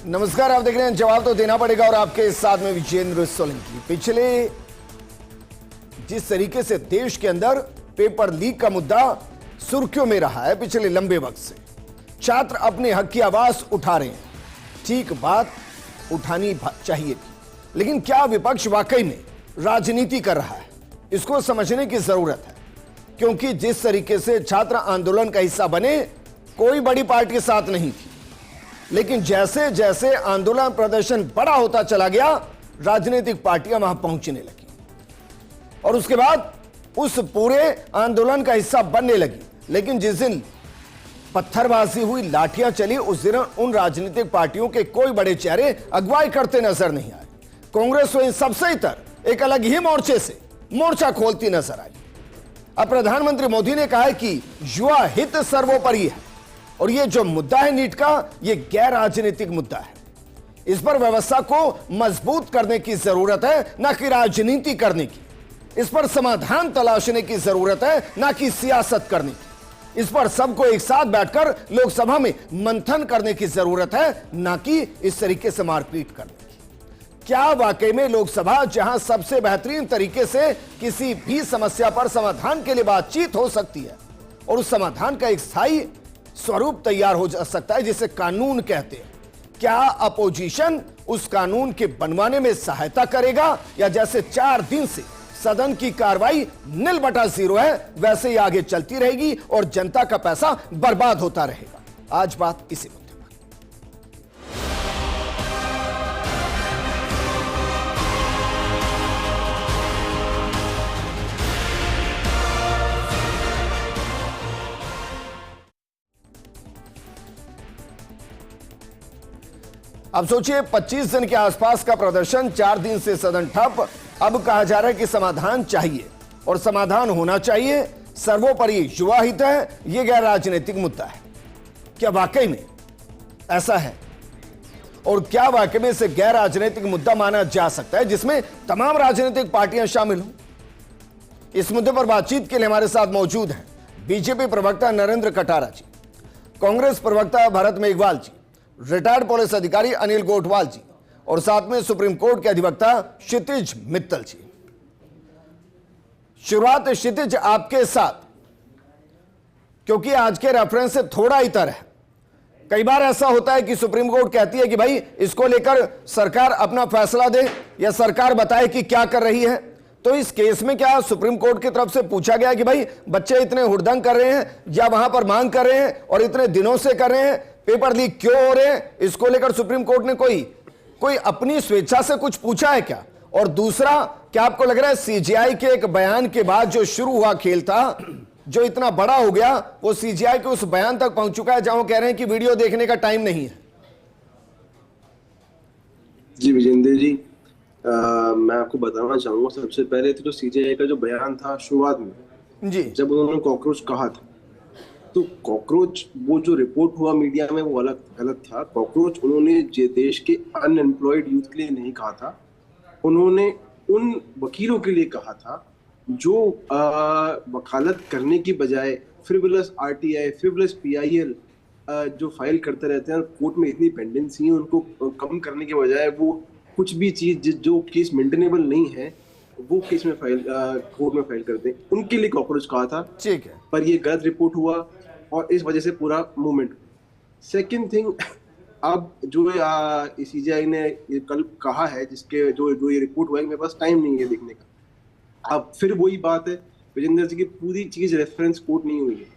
नमस्कार, आप देख रहे हैं जवाब तो देना पड़ेगा और आपके साथ में विजेंद्र सोलंकी। पिछले जिस तरीके से देश के अंदर पेपर लीक का मुद्दा सुर्खियों में रहा है पिछले लंबे वक्त से, छात्र अपने हक की आवाज उठा रहे हैं। ठीक बात उठानी चाहिए थी, लेकिन क्या विपक्ष वाकई में राजनीति कर रहा है, इसको समझने की जरूरत है। क्योंकि जिस तरीके से छात्र आंदोलन का हिस्सा बने, कोई बड़ी पार्टी साथ नहीं थी, लेकिन जैसे जैसे आंदोलन प्रदर्शन बड़ा होता चला गया, राजनीतिक पार्टियां वहां पहुंचने लगी और उसके बाद उस पूरे आंदोलन का हिस्सा बनने लगी। लेकिन जिस दिन पत्थरबाजी हुई, लाठियां चली, उस दिन उन राजनीतिक पार्टियों के कोई बड़े चेहरे अगुवाई करते नजर नहीं आए। कांग्रेस तो इन सबसे इतर एक अलग ही मोर्चे से मोर्चा खोलती नजर आई। अब प्रधानमंत्री मोदी ने कहा है कि युवा हित सर्वोपरि है और ये जो मुद्दा है नीट का, ये गैर राजनीतिक मुद्दा है। इस पर व्यवस्था को मजबूत करने की जरूरत है, ना कि राजनीति करने की। इस पर समाधान तलाशने की जरूरत है, ना कि सियासत करने की। इस पर सबको एक साथ बैठकर लोकसभा में मंथन करने की जरूरत है, ना कि इस तरीके से मारपीट करने की। क्या वाकई में लोकसभा, जहां सबसे बेहतरीन तरीके से किसी भी समस्या पर समाधान के लिए बातचीत हो सकती है और उस समाधान का एक स्थायी स्वरूप तैयार हो जा सकता है, जिसे कानून कहते हैं, क्या अपोजिशन उस कानून के बनवाने में सहायता करेगा, या जैसे 4 दिन से सदन की कार्रवाई निल बटा जीरो है, वैसे ही आगे चलती रहेगी और जनता का पैसा बर्बाद होता रहेगा? आज बात इसी मुद्दे पर। अब सोचिए, 25 दिन के आसपास का प्रदर्शन, 4 दिन से सदन ठप। अब कहा जा रहा है कि समाधान चाहिए और समाधान होना चाहिए, सर्वोपरि युवा हित है, यह गैर राजनीतिक मुद्दा है। क्या वाकई में ऐसा है? और क्या वाकई में इसे गैर राजनीतिक मुद्दा माना जा सकता है जिसमें तमाम राजनीतिक पार्टियां शामिल हों? इस मुद्दे पर बातचीत के लिए हमारे साथ मौजूद हैं बीजेपी प्रवक्ता नरेंद्र कटारा जी, कांग्रेस प्रवक्ता भरत मेघवाल जी, रिटायर्ड पुलिस अधिकारी अनिल गोठवाल जी और साथ में सुप्रीम कोर्ट के अधिवक्ता क्षितिज मित्तल जी। शुरुआत क्षितिज आपके साथ, क्योंकि आज के रेफरेंस से थोड़ा इतर है। कई बार ऐसा होता है कि सुप्रीम कोर्ट कहती है कि भाई इसको लेकर सरकार अपना फैसला दे या सरकार बताए कि क्या कर रही है। तो इस केस में क्या सुप्रीम कोर्ट की तरफ से पूछा गया कि भाई बच्चे इतने हुड़दंग कर रहे हैं या वहां पर मांग कर रहे हैं और इतने दिनों से कर रहे हैं, पेपर लीक क्यों हो रहे हैं? इसको लेकर सुप्रीम कोर्ट ने कोई अपनी स्वेच्छा से कुछ पूछा है क्या? और दूसरा, क्या आपको लग रहा है सीजीआई के एक बयान के बाद जो शुरू हुआ खेल था, जो इतना बड़ा हो गया, वो सीजीआई के उस बयान तक पहुंच चुका है जहां वो कह रहे हैं कि वीडियो देखने का टाइम नहीं है? जी विजेंद्र जी, मैं आपको बताना चाहूंगा, सबसे पहले तो जो सीजीआई का जो बयान था शुरुआत में जी, जब उन्होंने कॉकरोच कहा था, तो कॉकरोच, वो जो रिपोर्ट हुआ मीडिया में वो गलत था। कॉकरोच उन्होंने देश के अनएम्प्लॉयड यूथ के लिए नहीं कहा था, उन्होंने उन वकीलों के लिए कहा था जो वकालत करने की बजाय फ्रिवलस आरटीआई, फ्रिवलस पीआईएल जो फाइल करते रहते हैं, कोर्ट में इतनी पेंडेंसी है, उनको कम करने के बजाय वो कुछ भी चीज जो केस मेंटेनेबल नहीं है वो केस में कोर्ट में फाइल करते हैं, उनके लिए कॉकरोच कहा था। ठीक है, पर ये गलत रिपोर्ट हुआ और इस वजह से पूरा मूवमेंट। सेकंड थिंग, अब जो सीजीआई ने कल कहा है, जिसके जो ये रिपोर्ट हुआ है, मेरे पास टाइम नहीं है देखने का। अब फिर वही बात है विजेंद्र जी की, पूरी चीज रेफरेंस कोर्ट नहीं हुई है।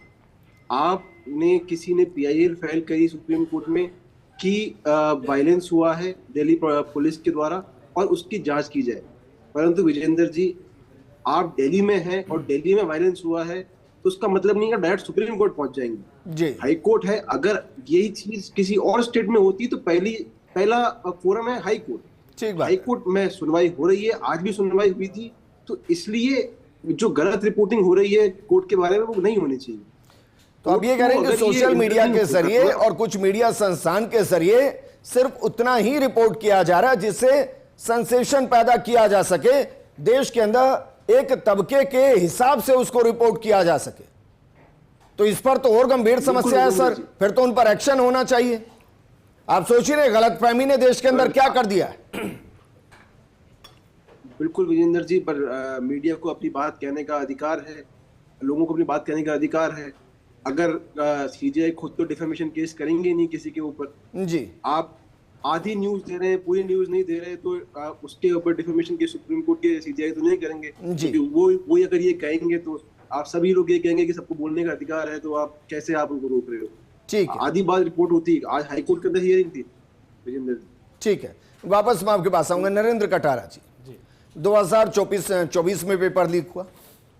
आपने किसी ने पीआईएल फाइल करी सुप्रीम कोर्ट में कि वायलेंस हुआ है दिल्ली पुलिस के द्वारा और उसकी जांच की जाए, परंतु विजेंद्र जी आप दिल्ली में हैं और दिल्ली में वायलेंस हुआ है तो उसका मतलब नहीं है डायरेक्ट सुप्रीम कोर्ट पहुंच जाएंगे जी। हाई कोर्ट है, अगर यही चीज किसी और स्टेट में होती तो पहला फोरम है हाई कोर्ट। ठीक बात, हाई कोर्ट में सुनवाई हो रही है, आज भी सुनवाई हुई थी, तो इसलिए जो गलत रिपोर्टिंग हो रही है कोर्ट के बारे में वो नहीं होनी चाहिए। तो अब ये कह रहे हैं कि सोशल मीडिया के जरिए और कुछ मीडिया संस्थान के जरिए सिर्फ उतना ही रिपोर्ट किया जा रहा है जिससे सेंसेशन पैदा किया जा सके, देश के अंदर एक तबके के हिसाब से उसको रिपोर्ट किया जा सके। तो इस पर तो और गंभीर समस्या है सर, फिर तो उन पर एक्शन होना चाहिए। आप सोचिए गलतफहमी ने देश के अंदर क्या कर दिया है। बिल्कुल विजेंद्र जी, पर मीडिया को अपनी बात कहने का अधिकार है, लोगों को अपनी बात कहने का अधिकार है। अगर सीजीआई खुद तो डिफेमेशन केस करेंगे नहीं किसी के ऊपर जी, आप आधी न्यूज दे रहे हैं, पूरी न्यूज नहीं दे रहे, तो उसके ऊपर डिफेमेशन केस सुप्रीम कोर्ट के सीजीआई तो नहीं करेंगे जी। वो अगर ये कहेंगे तो आप सभी लोग ये कहेंगे कि सबको बोलने का अधिकार है, तो आप कैसे आप उनको रोक रहे हो। ठीक है, आधी बात रिपोर्ट होती है, आज हाईकोर्ट के अंदर हियरिंग थी विजेंद्र जी। ठीक है, वापस मैं आपके पास आऊंगा। नरेंद्र कटारा जी, 2024 में पेपर लीक हुआ,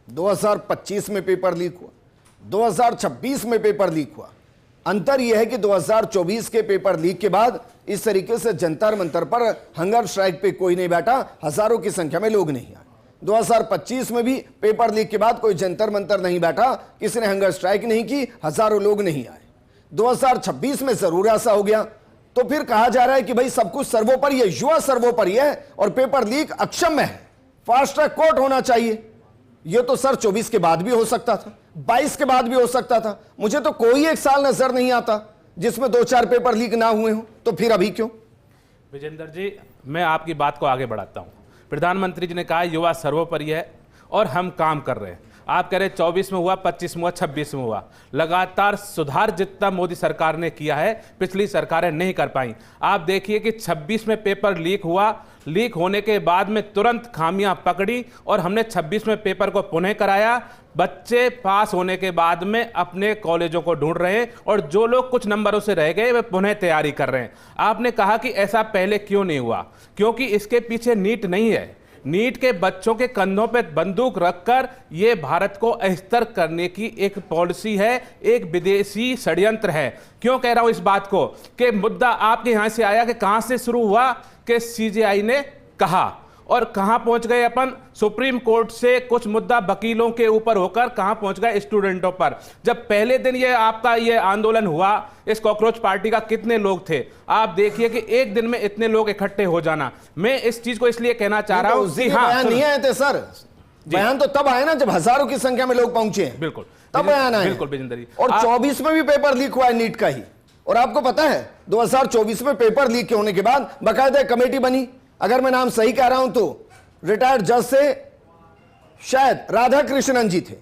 2025 में पेपर लीक हुआ, 2026 में पेपर लीक हुआ। अंतर यह है कि 2024 के पेपर लीक के बाद इस तरीके से जंतर मंतर पर हंगर स्ट्राइक पे कोई नहीं बैठा, हजारों की संख्या में लोग नहीं आए। 2025 में भी पेपर लीक के बाद कोई जंतर मंतर नहीं बैठा, किसी ने हंगर स्ट्राइक नहीं की, हजारों लोग नहीं आए। 2026 में जरूर ऐसा हो गया, तो फिर कहा जा रहा है कि भाई सब कुछ सर्वोपरि है, युवा सर्वोपरि है और पेपर लीक अक्षम्य है, फास्ट ट्रैक कोर्ट होना चाहिए। यह तो सर 24 के बाद भी हो सकता था, 22 के बाद भी हो सकता था। मुझे तो कोई एक साल नजर नहीं आता जिसमें 2-4 पेपर लीक ना हुए हो, तो फिर अभी क्यों? विजेंद्र जी, मैं आपकी बात को आगे बढ़ाता हूं। प्रधानमंत्री जी ने कहा युवा सर्वोपरि है और हम काम कर रहे हैं। आप कह रहे 24 में हुआ, 25 में हुआ, 26 में हुआ। लगातार सुधार जितना मोदी सरकार ने किया है पिछली सरकारें नहीं कर पाई। आप देखिए कि 26 में पेपर लीक हुआ, लीक होने के बाद में तुरंत खामियां पकड़ी और हमने 26 में पेपर को पुनः कराया। बच्चे पास होने के बाद में अपने कॉलेजों को ढूंढ रहे हैं और जो लोग कुछ नंबरों से रह गए वे पुनः तैयारी कर रहे हैं। आपने कहा कि ऐसा पहले क्यों नहीं हुआ, क्योंकि इसके पीछे नीट नहीं है। नीट के बच्चों के कंधों पे बंदूक रखकर ये भारत को अस्थिर करने की एक पॉलिसी है, एक विदेशी षड्यंत्र है। क्यों कह रहा हूं इस बात को कि मुद्दा आपके यहां से आया कि कहां से शुरू हुआ कि सीजीआई ने कहा और कहां पहुंच गए अपन, सुप्रीम कोर्ट से कुछ मुद्दा वकीलों के ऊपर होकर कहां पहुंच गए, स्टूडेंटों पर। जब पहले दिन ये आपका ये आंदोलन हुआ, इस कॉकरोच पार्टी का कितने लोग थे, आप देखिए कि एक दिन में इतने लोग इकट्ठे हो जाना। मैं इस चीज को इसलिए कहना चाह रहा हूं जी। हाँ, नहीं आए थे सर, बयान तो तब आए ना जब हजारों की संख्या में लोग पहुंचे। बिल्कुल, तब बयान आए। बिल्कुल विजेंद्र जी। और 24 में भी पेपर लीक हुआ है नीट का ही। और आपको पता है 2024 में पेपर लीक होने के बाद बाकायदा कमेटी बनी, अगर मैं नाम सही कह रहा हूं तो रिटायर्ड जज से शायद राधा कृष्णन जी थे,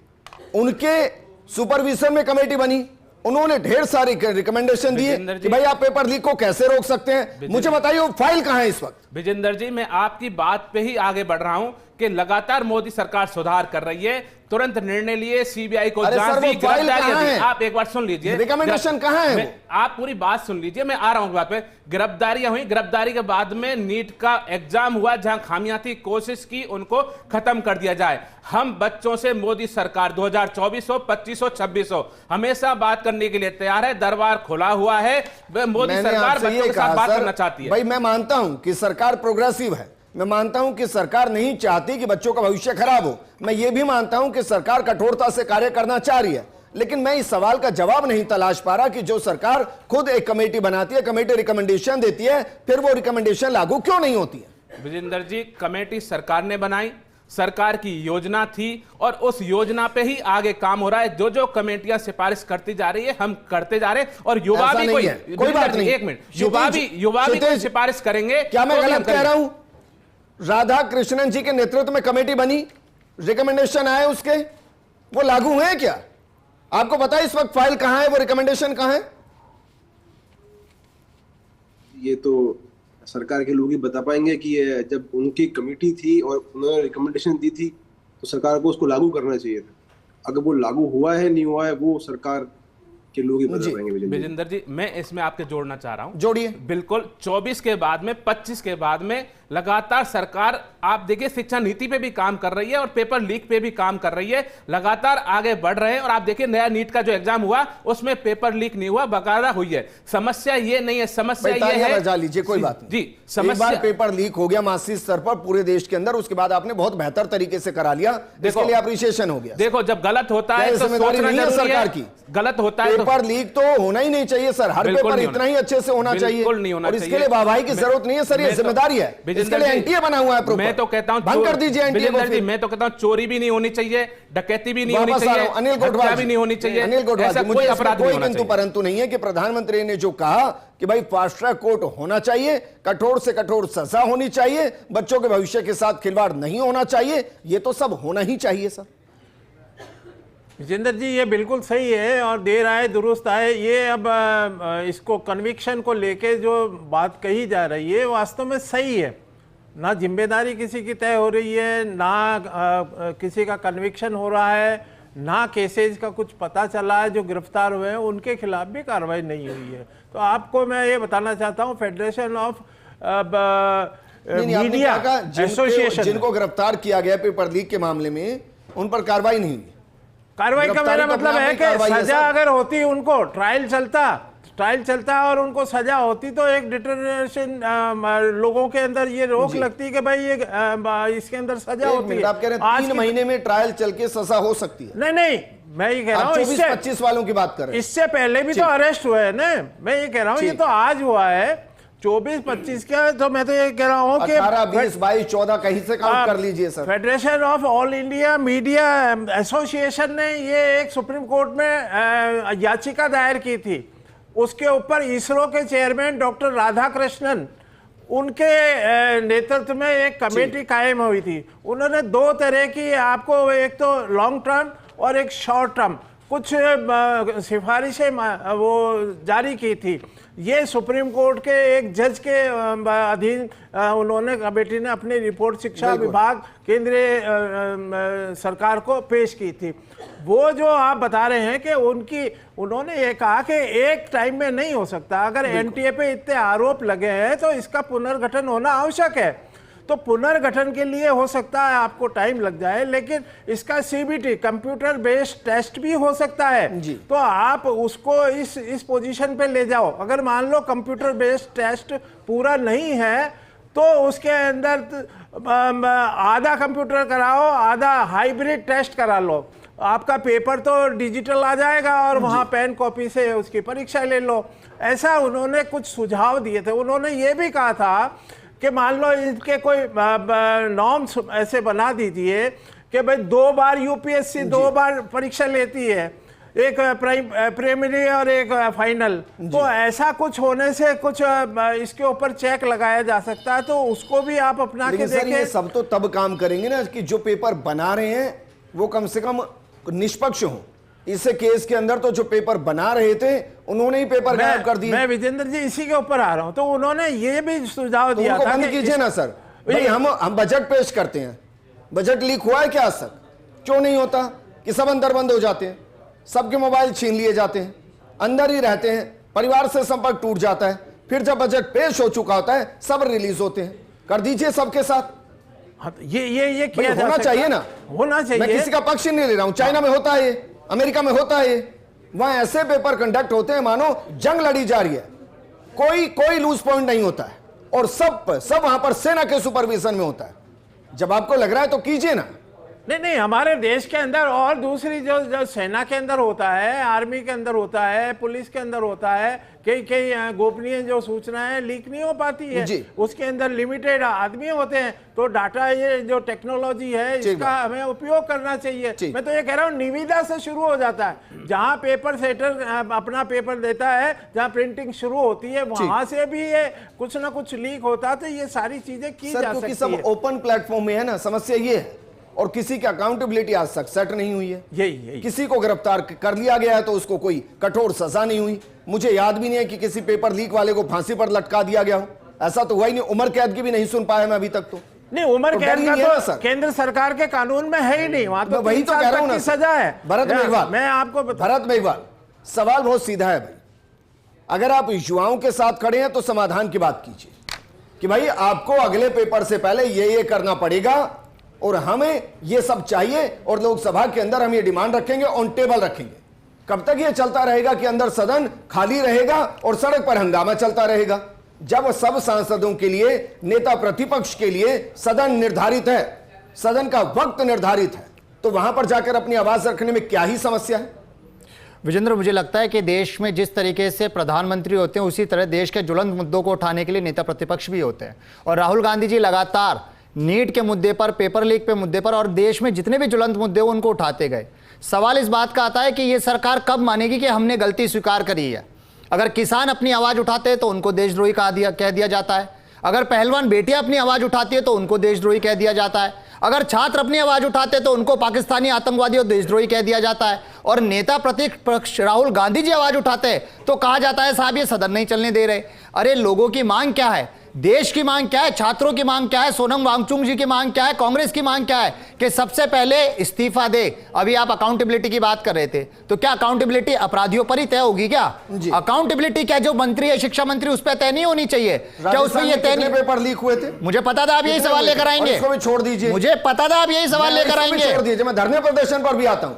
उनके सुपरविजन में कमेटी बनी। उन्होंने ढेर सारी रिकमेंडेशन दिए कि भाई आप पेपर लीक को कैसे रोक सकते हैं। मुझे बताइए वो फाइल कहां है इस वक्त? विजेंद्र जी, मैं आपकी बात पे ही आगे बढ़ रहा हूं कि लगातार मोदी सरकार सुधार कर रही है, तुरंत निर्णय लिए, सीबीआई को जांच दी, गिरफ्तारी। आप एक बार सुन लीजिए, रिकमेंडेशन कहां है? आप पूरी बात सुन लीजिए, मैं आ रहा हूं बात पे। गिरफ्तारियां हुई, गिरफ्तारी के बाद में नीट का एग्जाम हुआ, जहां खामियां थी, कोशिश की उनको खत्म कर दिया जाए। हम बच्चों से मोदी सरकार 2024 हो, 25 हो, 26 हो, हमेशा बात करने के लिए तैयार है, दरबार खुला हुआ है। मोदी सरकार बच्चों के साथ बात करना चाहती है। भाई मैं मानता हूं कि सरकार प्रोग्रेसिव है, मैं मानता हूं कि सरकार नहीं चाहती कि बच्चों का भविष्य खराब हो, मैं ये भी मानता हूं कि सरकार कठोरता से कार्य करना चाह रही है, लेकिन मैं इस सवाल का जवाब नहीं तलाश पा रहा कि जो सरकार खुद एक कमेटी बनाती है, कमेटी रिकमेंडेशन देती है, फिर वो रिकमेंडेशन लागू क्यों नहीं होती है? विजेंद्र जी, कमेटी सरकार ने बनाई, सरकार की योजना थी और उस योजना पे ही आगे काम हो रहा है। जो जो कमेटियां सिफारिश करती जा रही है हम करते जा रहे हैं और युवा भी कोई बात नहीं, एक मिनट, युवा भी कोई सिफारिश करेंगे। क्या मैं गलत कह रहा हूं? राधा कृष्णन जी के नेतृत्व में कमेटी बनी, रिकमेंडेशन आए उसके, वो लागू हुए हैं क्या? आपको पता है इस वक्त फाइल कहां है, वो रिकमेंडेशन कहां है? ये तो सरकार के लोग ही बता पाएंगे कि ये जब उनकी कमेटी थी और उन्होंने रिकमेंडेशन दी थी तो सरकार को उसको लागू करना चाहिए था। अगर वो लागू हुआ है नहीं हुआ है वो सरकार के लोग ही बता पाएंगे। विजेंद्र जी, मैं इसमें आपके जोड़ना चाह रहा हूं। जोड़िए। बिल्कुल, 24 के बाद में, 25 के बाद में लगातार सरकार, आप देखिए, शिक्षा नीति पे भी काम कर रही है और पेपर लीक पे भी काम कर रही है, लगातार आगे बढ़ रहे हैं। और आप देखिए नया नीट का जो एग्जाम हुआ उसमें पेपर लीक नहीं हुआ, बाकायदा हुई है। समस्या ये नहीं है, समस्या ये है, बजा लीजिए, कोई बात नहीं जी। समस्या, एक बार पेपर लीक हो गया मासिक स्तर पर पूरे देश के अंदर, उसके बाद आपने बहुत बेहतर तरीके से करा लिया, इसके लिए अप्रिशिएशन हो गया। देखो, जब गलत होता है तो सोचना जरूरी है, गलत होता है तो पेपर लीक तो होना ही नहीं चाहिए सर, हर पेपर इतना ही अच्छे से होना चाहिए, और इसके लिए वाहवाही की जरूरत नहीं है सर, ये जिम्मेदारी है, इसके लिए एनटीए बना हुआ है। मैं तो कहता हूं भंग कर दीजिए एनटीए को। मैं तो कहता हूं चोरी भी नहीं होनी चाहिए, डकैती भी नहीं होनी चाहिए, अनिल गोठवाल भी नहीं होनी चाहिए, अनिल गोठवाल, मुझे अपराध कोई किंतु परंतु नहीं है कि प्रधानमंत्री ने जो कहा कि भाई फास्ट ट्रैक कोर्ट होना चाहिए, कठोर से कठोर सजा होनी चाहिए, बच्चों के भविष्य के साथ खिलवाड़ नहीं होना चाहिए, ये तो सब होना ही चाहिए सर। विजेंद्र जी ये बिल्कुल सही है, और देर आए दुरुस्त आए, ये अब इसको कन्विक्शन को लेके जो बात कही जा रही है वास्तव में सही है। ना जिम्मेदारी किसी की तय हो रही है, ना किसी का कन्विक्शन हो रहा है, ना केसेज का कुछ पता चला है, जो गिरफ्तार हुए हैं उनके खिलाफ भी कार्रवाई नहीं हुई है। तो आपको मैं ये बताना चाहता हूँ, फेडरेशन ऑफ मीडिया एसोसिएशन, जिनको गिरफ्तार किया गया पेपर लीक के मामले में, उन पर कार्रवाई नहीं हुई। कार्रवाई का मेरा मतलब है कि सजा अगर होती, उनको ट्रायल चलता और उनको सजा होती तो एक डिटरमिनेशन लोगों के अंदर ये रोक लगती कि भाई ये इसके अंदर सजा होती है। आप कह रहे हैं 3 महीने में ट्रायल चल के सजा हो सकती है? नहीं, मैं ये कह रहा हूँ 24-25 वालों की बात कर रहे हैं, इससे पहले भी तो अरेस्ट हुए हैं ना। मैं ये कह रहा हूँ ये तो आज हुआ है 24-25 का, तो मैं तो ये कह रहा हूँ कि 18, 20, 22, 14 कहीं से काउंट कर लीजिए sir. Federation of all India media association ने ये एक सुप्रीम कोर्ट में याचिका दायर की थी, उसके ऊपर इसरो के चेयरमैन डॉक्टर राधाकृष्णन, उनके नेतृत्व में एक कमेटी कायम हुई थी। उन्होंने 2 तरह की, आपको एक तो लॉन्ग टर्म और एक शॉर्ट टर्म, कुछ सिफारिशें वो जारी की थी। ये सुप्रीम कोर्ट के एक जज के अधीन उन्होंने, कमेटी ने अपनी रिपोर्ट शिक्षा विभाग केंद्रीय सरकार को पेश की थी। वो जो आप बता रहे हैं कि उन्होंने ये कहा कि एक टाइम में नहीं हो सकता, अगर एनटीए पे इतने आरोप लगे हैं तो इसका पुनर्गठन होना आवश्यक है। तो पुनर्गठन के लिए हो सकता है आपको टाइम लग जाए, लेकिन इसका सीबीटी कंप्यूटर बेस्ड टेस्ट भी हो सकता है। तो आप उसको इस पोजीशन पे ले जाओ। अगर मान लो कंप्यूटर बेस्ड टेस्ट पूरा नहीं है तो उसके अंदर आधा कंप्यूटर कराओ, आधा हाइब्रिड टेस्ट करा लो, आपका पेपर तो डिजिटल आ जाएगा और वहाँ पेन कॉपी से उसकी परीक्षा ले लो। ऐसा उन्होंने कुछ सुझाव दिए थे। उन्होंने ये भी कहा था कि मान लो इनके कोई नॉर्म्स ऐसे बना दीजिए कि भाई 2 बार यूपीएससी 2 बार परीक्षा लेती है, एक प्राइमरी और एक फाइनल, तो ऐसा कुछ होने से कुछ इसके ऊपर चेक लगाया जा सकता है। तो उसको भी आप अपना के देखें। ये सब तो तब काम करेंगे ना कि जो पेपर बना रहे हैं वो कम से कम निष्पक्ष हो। इस केस के अंदर तो जो पेपर बना रहे थे उन्होंने ही पेपर गायब कर दिए। मैं विजेंद्र जी इसी के ऊपर आ रहा हूं। तो उन्होंने ये भी सुझाव दिया था बंद कीजिए ना सर। भाई हम बजट पेश करते हैं, बजट लीक हुआ है क्या आज तक? क्यों नहीं होता कि सब अंदर बंद हो जाते हैं, सबके मोबाइल छीन लिए जाते हैं, अंदर ही रहते हैं, परिवार से संपर्क टूट जाता है, फिर जब बजट पेश हो चुका होता है सब रिलीज होते हैं। कर दीजिए सबके साथ। ये किया होना चाहिए ना, होना चाहिए। मैं किसी का पक्ष नहीं ले रहा हूं, चाइना में होता है, अमेरिका में होता है, वहां ऐसे पेपर कंडक्ट होते हैं मानो जंग लड़ी जा रही है, कोई लूज पॉइंट नहीं होता है, और सब वहां पर सेना के सुपरविजन में होता है। जब आपको लग रहा है तो कीजिए ना। नहीं, हमारे देश के अंदर और दूसरी जो सेना के अंदर होता है, आर्मी के अंदर होता है, पुलिस के अंदर होता है, कई गोपनीय जो सूचनाएं लीक नहीं हो पाती है, उसके अंदर लिमिटेड आदमी होते हैं। तो डाटा, ये जो टेक्नोलॉजी है इसका हमें उपयोग करना चाहिए। मैं तो ये कह रहा हूँ निविदा से शुरू हो जाता है। जहाँ पेपर सेटर अपना पेपर देता है, जहाँ प्रिंटिंग शुरू होती है, वहां से भी ये कुछ ना कुछ लीक होता है। तो ये सारी चीजें की जा सकती है। सब ओपन प्लेटफॉर्म में है ना, समस्या ये है। और किसी की अकाउंटेबिलिटी आज तक सेट नहीं हुई है। यही किसी को गिरफ्तार कर लिया गया है तो उसको कोई कठोर सजा नहीं हुई। मुझे याद भी नहीं है कि किसी पेपर लीक वाले को फांसी पर लटका दिया गया हो। ऐसा तो हुआ ही नहीं। उम्र कैद की भी नहीं सुन पाया मैं अभी तक। तो नहीं, उम्र कैद का तो केंद्र सरकार के कानून में है ही नहीं। वहां तो वही तो कह रहा हूं ना, सजा है। भरत मेघवाल, मैं आपको भरत मेघवाल, सवाल बहुत सीधा है भाई। अगर आप युवाओं के साथ खड़े हैं तो समाधान की बात कीजिए कि भाई आपको अगले पेपर से पहले ये करना पड़ेगा और हमें ये सब चाहिए, और लोकसभा के अंदर हम ये डिमांड रखेंगे, ऑन टेबल रखेंगे। कब तक ये चलता रहेगा कि अंदर सदन खाली रहेगा और सड़क पर हंगामा चलता रहेगा? जब सब सांसदों के लिए, नेता प्रतिपक्ष के लिए सदन निर्धारित है, सदन का वक्त निर्धारित है, तो वहां पर जाकर अपनी आवाज रखने में क्या ही समस्या है? विजेंद्र, मुझे लगता है कि देश में जिस तरीके से प्रधानमंत्री होते हैं उसी तरह देश के ज्वलंत मुद्दों को उठाने के लिए नेता प्रतिपक्ष भी होते हैं। और राहुल गांधी जी लगातार नीट के मुद्दे पर, पेपर लीक पे मुद्दे पर और देश में जितने भी ज्वलंत मुद्दे हैं उनको उठाते गए। सवाल इस बात का आता है कि ये सरकार कब मानेगी कि हमने गलती स्वीकार करी है। अगर किसान अपनी आवाज उठाते हैं तो उनको देशद्रोही कह दिया जाता है। अगर पहलवान बेटियां अपनी आवाज उठाती है तो उनको देशद्रोही कह दिया जाता है। अगर छात्र अपनी आवाज उठाते तो उनको पाकिस्तानी आतंकवादी और देशद्रोही कह दिया जाता है। और नेता प्रतिपक्ष राहुल गांधी जी आवाज उठाते हैं तो कहा जाता है साहब ये सदन नहीं चलने दे रहे। अरे लोगों की मांग क्या है, देश की मांग क्या है, छात्रों की मांग क्या है, सोनम वांगचुक जी की मांग क्या है, कांग्रेस की मांग क्या है कि सबसे पहले इस्तीफा दे। अभी आप अकाउंटेबिलिटी की बात कर रहे थे, तो क्या अकाउंटेबिलिटी अपराधियों पर ही तय होगी क्या? अकाउंटेबिलिटी क्या जो मंत्री है, शिक्षा मंत्री, उस पर तय नहीं होनी चाहिए क्या? उसमें ये तय नहीं? पेपर लीक हुए थे, मुझे पता था आप यही सवाल लेकर आएंगे, छोड़ दीजिए। मुझे पता था आप यही सवाल लेकर आएंगे, छोड़ दीजिए। मैं धरने प्रदर्शन पर भी आता हूं।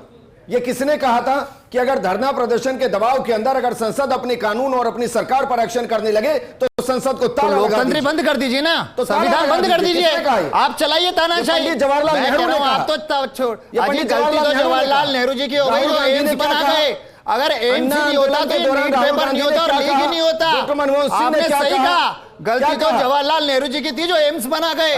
ये किसने कहा था कि अगर धरना प्रदर्शन के दबाव के अंदर अगर संसद अपने कानून और अपनी सरकार पर एक्शन करने लगे तो संसद को ताला लगा दीजिए, बंद कर दीजिए ना, तो संविधान बंद कर दीजिए। आप चलाइए तानाशाही। जवाहरलाल नेहरू ने कहा। आप तो छोड़, गलती तो जवाहरलाल नेहरू जी की हो गई, तो एम्स बना गए। अगर एम्स नहीं होता तो नीट पेपर नहीं होता और लीक ही नहीं होता। आपने सही कहा, गलती तो जवाहरलाल नेहरू जी की थी जो एम्स बना गए।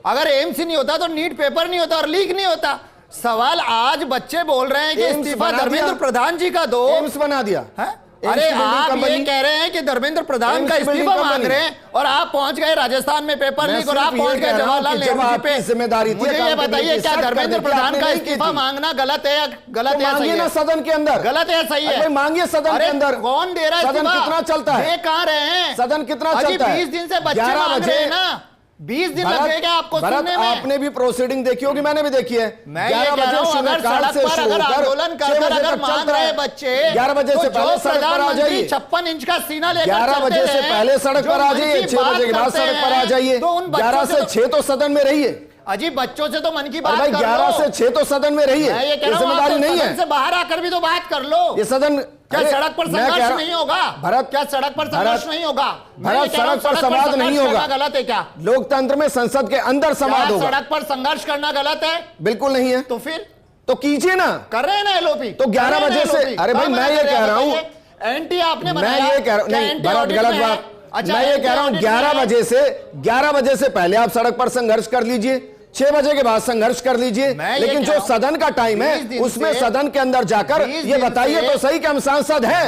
अगर एम्स ही नहीं होता तो नीट पेपर नहीं होता और लीक नहीं होता। सवाल आज बच्चे बोल रहे हैं कि इस्तीफा धर्मेंद्र प्रधान जी का दो, एम्स बना दिया है? अरे आप ये कह रहे हैं कि धर्मेंद्र प्रधान का इस्तीफा मांग रहे हैं और आप पहुंच गए राजस्थान में पेपर लीक और आप पहुंच गए जवाहरलाल नेहरू जी पे जिम्मेदारी। मुझे ये बताइए क्या धर्मेंद्र प्रधान का इस्तीफा मांगना गलत है या गलत है? सही है सदन के अंदर, गलत है सही है? मांगिए सदन के अंदर। कौन दे रहा है? सदन कितना चलता है? ये कहाँ रहे हैं? सदन कितना चलता है? 20 दिन से बच्चे मांग रहे हैं ना, 20 दिन लगेगा आपको सुनने में। आपने भी प्रोसीडिंग देखी होगी, मैंने भी देखी है। मैं ये कह रहा हूं अगर सड़क पर अगर आंदोलन कर अगर मांग रहे बच्चे 11 बजे से पहले सड़क पर आ जाइए। 56 इंच का सीना लेकर 11 बजे से पहले सड़क पर आ जाइए, 6 बजे के बाद सड़क पर आ जाइए। 11 से 6 तो सदन में रहिए। अजीब बच्चों से तो मन की बात भाई 11 से 6 तो सदन में रहिए, ये जिम्मेदारी नहीं है। से बाहर आकर भी तो बात कर लो। ये सदन क्या सड़क पर संघर्ष नहीं होगा? भरत, क्या सड़क पर संघर्ष नहीं होगा? भरत, सड़क पर संवाद नहीं होगा। गलत है क्या? लोकतंत्र में संसद के अंदर संवाद होगा। सड़क पर संघर्ष करना गलत है? बिल्कुल नहीं है। तो फिर तो कीजिए ना। कर रहे हैं ना एलओपी। तो 11 बजे से, अरे भाई मैं ये कह रहा हूं, एंटी आपने मैं ये कह रहा हूं, नहीं भरत गलत बात। मैं ये कह रहा हूं 11 बजे से पहले आप सड़क पर संघर्ष कर लीजिए, 6 बजे के बाद संघर्ष कर लीजिए। लेकिन जो सदन का टाइम है उसमें सदन के अंदर जाकर ये बताइए तो सही कि हम सांसद हैं,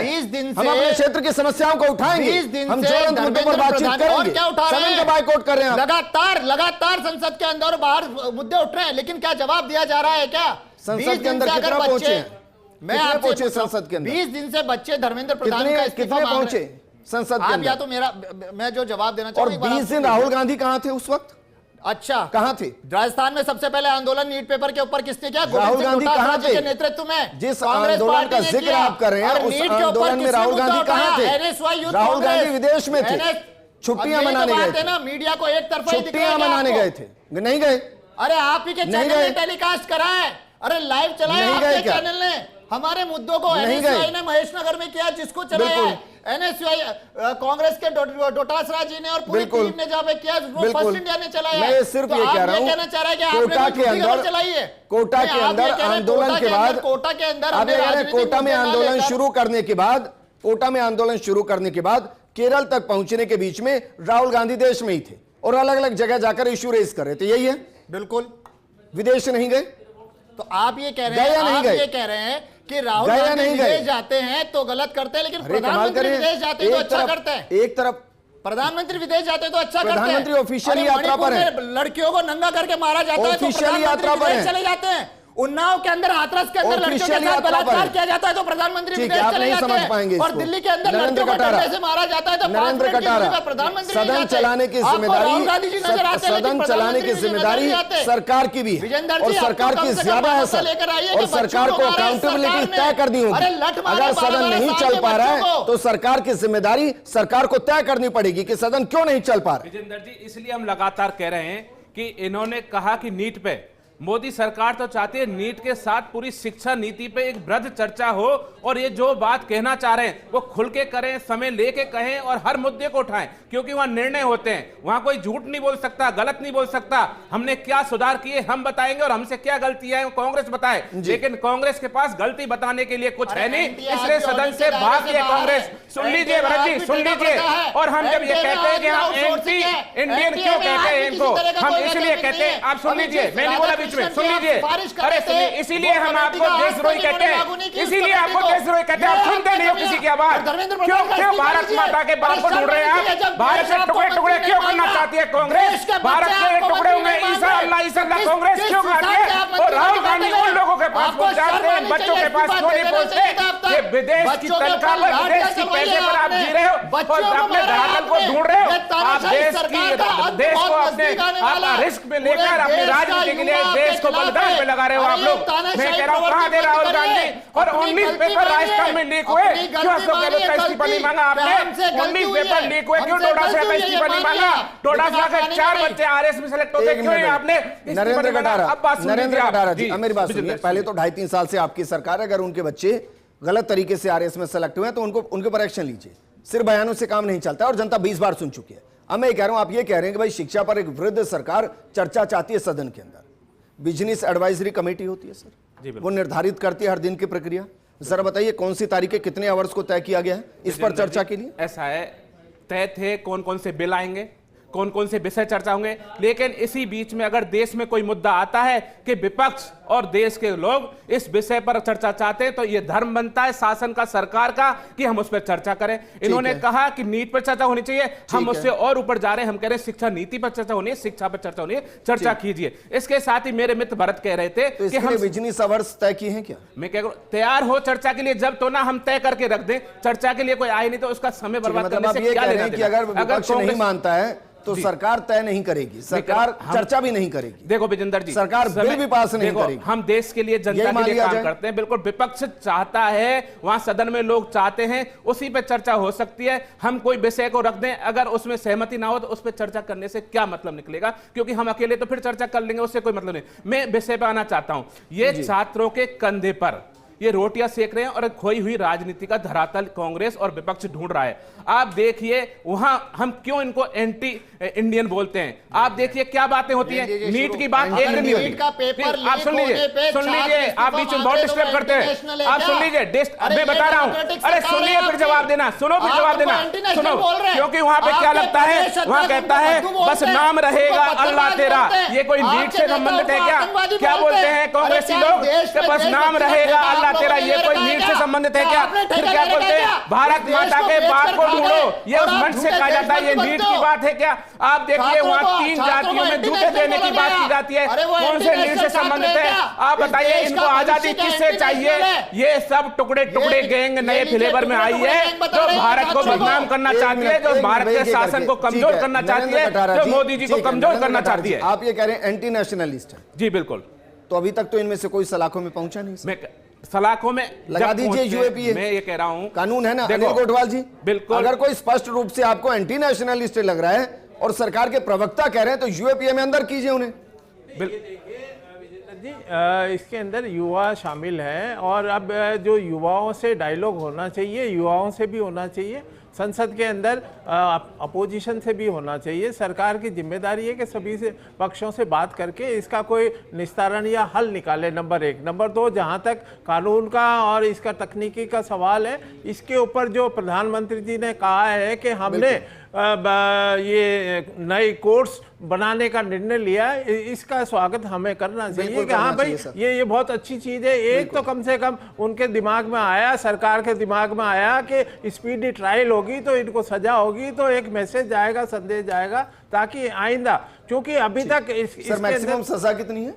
हम अपने क्षेत्र की समस्याओं को उठाएंगे, हम ज्वलंत मुद्दों पर बातचीत करेंगे। क्या उठा रहे हैं? सदन का बायकॉट कर रहे हैं। लगातार संसद के अंदर और बाहर मुद्दे उठ रहे हैं, लेकिन क्या जवाब दिया जा रहा है? क्या संसद के अंदर कितना पहुंचे? मैं आपसे पहुंचे संसद के अंदर 20 दिन से बच्चे धर्मेंद्र प्रधान का इस्तीफा पहुंचे संसद के अंदर। या तो मैं जो जवाब देना चाहूं, और 20 दिन राहुल गांधी कहां थे उस वक्त? अच्छा कहां थे? राजस्थान में सबसे पहले आंदोलन नीट पेपर के ऊपर किसने किया? राहुल गांधी कहां थे? के नेतृत्व में जिस आंदोलन का जिक्र आप कर रहे हैं उस आंदोलन में राहुल गांधी कहां थे? राहुल गांधी विदेश में थे, छुट्टियां मनाने गए थे ना, मीडिया को एक तरफा छुट्टियां मनाने गए थे, नहीं गए? अरे आप ही के चैनल ने टेलीकास्ट करा है, अरे लाइव चलाया आपके चैनल ने हमारे मुद्दों को। एनएसयूआई ने महेश नगर में किया, जिसको चलाया है एनएसयूआई, कांग्रेस के डोटासरा जी ने और पूरी टीम ने जब किया, फर्स्ट इंडिया ने चलाया। मैं सिर्फ ये कह रहा हूं, कहना चाह रहा है कि कोटा के अंदर चलाइए, कोटा के अंदर आंदोलन के बाद, कोटा के अंदर कोटा में आंदोलन शुरू करने के बाद, कोटा में आंदोलन शुरू करने के बाद केरल तक पहुंचने के बीच में राहुल गांधी देश में ही थे और अलग अलग जगह जाकर इश्यू रेज कर रहे थे। यही है? बिल्कुल। विदेश नहीं गए? तो आप ये कह रहे हैं, आप ये कह रहे हैं कि राहुल गांधी विदेश जाते हैं तो गलत करते हैं, लेकिन प्रधानमंत्री विदेश जाते हैं तो अच्छा करते हैं। एक तरफ प्रधानमंत्री विदेश जाते हैं तो अच्छा करते हैं। प्रधानमंत्री ऑफिशियल यात्रा पर है, लड़कियों को नंगा करके मारा जाता है तो प्रधानमंत्री चले जाते हैं। उन्नाव के अंदर, हाथरस के अंदर लड़कियों के साथ बलात्कार किया जाता है तो प्रधानमंत्री विदेश चले जाते हैं। और दिल्ली के अंदर लड़कियों को डंडे से मारा जाता है तो नरेंद्र कटारा प्रधानमंत्री सदन चलाने की जिम्मेदारी, सदन चलाने की जिम्मेदारी सरकार की भी है और सरकार की ज्यादा है सर, और सरकार को अकाउंटेबिलिटी तय करनी होगी। अगर सदन नहीं चल पा रहा है तो सरकार की जिम्मेदारी सरकार को तय करनी पड़ेगी कि सदन क्यों नहीं चल पा रहा। विजेंद्र जी, इसलिए हम लगातार कह रहे हैं कि इन्होंने कहा कि नीट पे मोदी सरकार तो चाहती है नीट के साथ पूरी शिक्षा नीति पे एक वृहद चर्चा हो, और ये जो बात कहना चाह रहे हैं वो खुल के करें, समय लेके कहें और हर मुद्दे को उठाएं, क्योंकि वहां निर्णय होते हैं, वहां कोई झूठ नहीं बोल सकता, गलत नहीं बोल सकता। हमने क्या सुधार किए हम बताएंगे और हमसे क्या गलतियां हैं कांग्रेस बताए, लेकिन कांग्रेस के पास गलती बताने के लिए कुछ है नहीं, इसलिए सदन से भाग गई कांग्रेस। सुन लीजिए भरत जी, सुन लीजिए। और हम जब ये कहते हैं कि हम एंटी इंडियन क्यों कहते हैं इनको, हम इसलिए कहते हैं, आप सुन लीजिए, मैं नहीं बोला बीच में, सुन लीजिए। अरे सुनिए, इसीलिए हम आपको देशद्रोही कहते हैं, इसीलिए आपको देशद्रोही कहते हैं। आप सुनते नहीं हो किसी की आवाज। क्यों क्यों भारत माता के बाप को ढूंढ रहे हैं आप? भारत के टुकड़े टुकड़े क्यों करना चाहती है कांग्रेस? भारत के टुकड़े हुए ईसा अल्लाह कांग्रेस क्यों करती है? और राहुल गांधी उन लोगों के पास पहुंच जाते हैं, बच्चों के पास क्यों नहीं पहुंचते? ये विदेश की तनख्वाह पर, विदेश की पैसे पर आप जी रहे हो और अपने धरातल को ढूंढ रहे हो। आप देश को अपने रिस्क में लेकर अपनी राजनीति के लिए देश को बलिदान पे लगा रहे हो आप लोग। मैं कह रहा हूँ कहां दे राहुल गांधी? और 19 पेपर राजस्थान में लीक हुए, क्यों अशोक गहलोत का इस्तीफा नहीं मांगा आपने? 19 पेपर लीक हुए, क्यों डोडासरा का इस्तीफा नहीं मांगा? डोडासरा के 4 बच्चे आरएस में सेलेक्ट होते, क्यों आपने? नरेंद्र कटारा जी, मेरी बात सुनिए। पहले तो 2.5-3 साल से आपकी सरकार है, अगर उनके बच्चे गलत तरीके से आरएस में सेलेक्ट हुए तो उनके पर एक्शन लीजिए। सिर्फ बयानों से काम नहीं चलता और जनता 20 बार सुन चुकी है। अब मैं कह रहा हूं, आप ये कह रहे हैं कि भाई शिक्षा पर एक वृद्ध सरकार चर्चा चाहती है सदन के अंदर। बिजनेस एडवाइजरी कमेटी होती है सर, वो निर्धारित करती है हर दिन की प्रक्रिया। जरा बताइए कौन सी तारीखें, कितने आवर्स को तय किया गया है इस पर चर्चा के लिए? ऐसा है, तय थे कौन कौन से बिल आएंगे, कौन कौन से विषय चर्चा होंगे, लेकिन इसी बीच में अगर देश में कोई मुद्दा आता है कि विपक्ष और देश के लोग इस विषय पर चर्चा चाहते हैं, तो यह धर्म बनता है शासन का, सरकार का, कि हम उस पर चर्चा करें। इन्होंने कहा कि नीट पर चर्चा होनी चाहिए, हम उससे और ऊपर जा रहे हैं, हम कह रहे हैं शिक्षा नीति पर चर्चा होनी है, शिक्षा पर चर्चा होनी है, चर्चा कीजिए। इसके साथ ही मेरे मित्र भरत कह रहे थे कि हम बिजनेस आवर्स तय किए हैं क्या? मैं कह रहा हूं तैयार हो चर्चा के लिए, जब तो ना हम तय करके रख दें, चर्चा के लिए कोई आए नहीं तो उसका समय बर्बाद करने से क्या लेना देना? अगर विपक्ष नहीं मानता है तो सरकार तय नहीं करेगी, सरकार चर्चा भी नहीं करेगी। देखो विजेंद्र जी, सरकार बिल भी पास नहीं करेगी। हम देश के लिए, जनता के लिए काम करते हैं। बिल्कुल विपक्ष चाहता है, वहां सदन में लोग चाहते हैं, उसी पे चर्चा हो सकती है। हम कोई विषय को रख दें, अगर उसमें सहमति ना हो तो उस पर चर्चा करने से क्या मतलब निकलेगा? क्योंकि हम अकेले तो फिर चर्चा कर लेंगे, उससे कोई मतलब नहीं। मैं विषय पे आना चाहता हूं। ये छात्रों के कंधे पर ये रोटियां सेक रहे हैं और खोई हुई राजनीति का धरातल कांग्रेस और विपक्ष ढूंढ रहा है। आप देखिए वहां हम क्यों इनको एंटी इंडियन बोलते हैं। आप देखिए क्या बातें होती हैं। नीट की बात एक नहीं होती। आप सुन लीजिए, आप बीच में बहुत डिस्टर्ब करते हैं। आप सुन लीजिए, मैं बता रहा हूं। अरे सुनिए फिर जवाब देना, सुनो फिर जवाब देना, सुनो। क्योंकि वहां पे क्या लगता है, वहां कहता है बस नाम रहेगा अल्लाह तेरा। ये कोई नीट से संबंधित है क्या? क्या बोलते हैं कांग्रेसी लोग कि बस नाम रहेगा अल्लाह तेरा? ये कोई नीट से संबंधित है क्या? फिर क्या बोलते हैं, भारत माता के बाप को ढूंढो। ये उस मंच से कहा जाता है, ये नीट की बात है क्या? आप देखिए वहां 3 जातियों में जूते देने की बात की जाती है, कौन से नीट से संबंधित है? आप बताइए, इनको आजादी किससे चाहिए? ये सब टुकड़े टुकड़े गैंग नए फ्लेवर में आई है, जो भारत को बदनाम करना चाहती है, जो भारत के शासन को कमजोर करना चाहती है, जो मोदी जी को कमजोर करना चाहती है। आप ये कह रहे हैं एंटी नेशनलिस्ट है? जी बिल्कुल। तो अभी तक तो इनमें से कोई सलाखों में पहुंचा नहीं। मैं सलाखों में लगा दीजिए यूएपीए। मैं ये कह रहा हूं, कानून है ना अनिल कोटवाल जी। बिल्कुल। अगर कोई स्पष्ट रूप से आपको एंटी नेशनलिस्ट लग रहा है और सरकार के प्रवक्ता कह रहे हैं तो यूएपीए में अंदर कीजिए उन्हें। जी इसके अंदर युवा शामिल हैं और अब जो युवाओं से डायलॉग होना चाहिए, युवाओं से भी होना चाहिए, संसद के अंदर अपोजिशन से भी होना चाहिए। सरकार की जिम्मेदारी है कि सभी से पक्षों से बात करके इसका कोई निस्तारण या हल निकाले, नंबर 1। नंबर 2, जहां तक कानून का और इसका तकनीकी का सवाल है, इसके ऊपर जो प्रधानमंत्री जी ने कहा है कि हमने ये नए कोर्स बनाने का निर्णय लिया, इसका स्वागत हमें करना चाहिए कि हाँ भाई ये बहुत अच्छी चीज़ है। एक तो कम से कम उनके दिमाग में आया, सरकार के दिमाग में आया कि स्पीडी ट्रायल होगी तो इनको सजा होगी, तो एक मैसेज जाएगा, संदेश जाएगा, ताकि आइंदा, क्योंकि अभी तक मैक्सिमम सजा कितनी है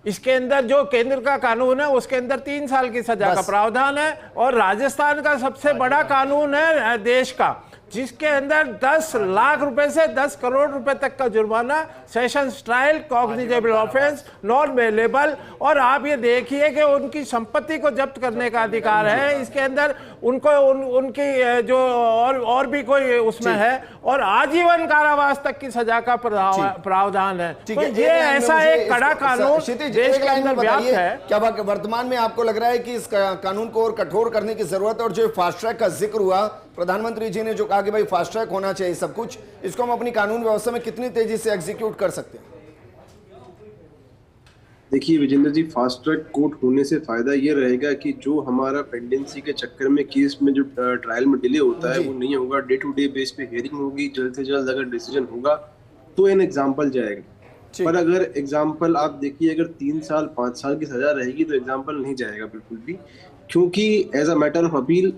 इसके अंदर? जो केंद्र का कानून है उसके अंदर 3 साल की सजा का प्रावधान है, और राजस्थान का सबसे बड़ा कानून है देश का, जिसके अंदर 10 लाख रुपए से 10 करोड़ रुपए तक का जुर्माना, sessions trial, cognizable offence, non bailable. और आप ये देखिए कि उनकी संपत्ति को जब्त करने का अधिकार है। इसके अंदर उनको उनकी जो और भी कोई उसमें है, और आजीवन कारावास तक की सजा का प्रावधान है। ठीक तो है, ये ऐसा एक कड़ा कानून देश के अंदर व्याप्त है। क्या वर्तमान में आपको लग रहा है कि इस कानून को और कठोर करने की जरूरत है? और जो फास्ट ट्रैक का जिक्र हुआ, प्रधानमंत्री जी ने जो कहा कि भाई फास्ट ट्रैक होना चाहिए सब कुछ, इसको हम अपनी कानून व्यवस्था में कितनी तेजी से एग्जीक्यूट कर सकते हैं? देखिए विजेंद्र जी, फास्ट ट्रैक कोर्ट होने से फायदा ये रहेगा कि जो हमारा पेंडेंसी के चक्कर में केस में जो ट्रायल में डिले होता है वो नहीं होगा। डे टू डे बेस पे हियरिंग होगी, जल्द से जल्द अगर डिसीजन होगा तो एन एग्जाम्पल जाएगा। पर अगर एग्जाम्पल आप देखिए, अगर 3 साल 5 साल की सजा रहेगी तो एग्जाम्पल नहीं जाएगा बिल्कुल भी, क्योंकि as a matter of appeal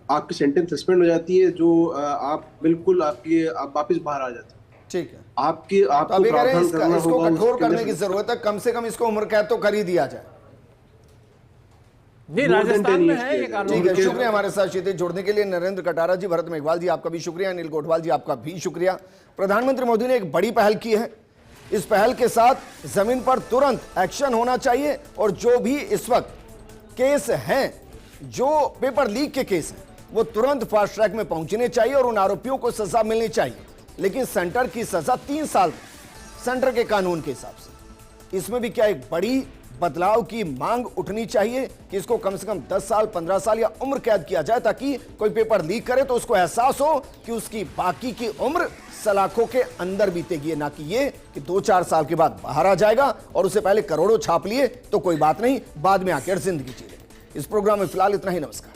आपकी सेंटेंस सस्पेंड हो जाती है, जो आप बिल्कुल आप वापिस बाहर आ जाते हैं। ठीक है, आपको अभी कह रहे हैं प्रावधान इसको करना कठोर होगा, करने की जरूरत है, कम से कम इसको उम्र कैद तो कर ही दिया जाए। जी, राजस्थान में है ये कानून। ठीक है, शुक्रिया हमारे साथ क्षितिज जुड़ने के लिए। नरेंद्र कटारा जी, भरत मेघवाल जी, आपका भी शुक्रिया। अनिल गोठवाल जी, आपका भी शुक्रिया। प्रधानमंत्री मोदी ने एक बड़ी पहल की है। इस पहल के साथ जमीन पर तुरंत एक्शन होना चाहिए, और जो भी इस वक्त केस हैं, जो पेपर लीक के केस हैं, वो तुरंत फास्ट ट्रैक में पहुंचने चाहिए और उन आरोपियों को सजा मिलनी चाहिए। लेकिन सेंटर की सजा 3 साल, सेंटर के कानून के हिसाब से। इसमें भी क्या एक बड़ी बदलाव की मांग उठनी चाहिए कि इसको कम से कम 10 साल 15 साल या उम्र कैद किया जाए, ताकि कोई पेपर लीक करे तो उसको एहसास हो कि उसकी बाकी की उम्र सलाखों के अंदर बीतेगी, ना कि ये कि 2-4 साल के बाद बाहर आ जाएगा और उससे पहले करोड़ों छाप लिए तो कोई बात नहीं, बाद में आकर जिंदगी जी ले। इस प्रोग्राम में फिलहाल इतना ही। नमस्कार।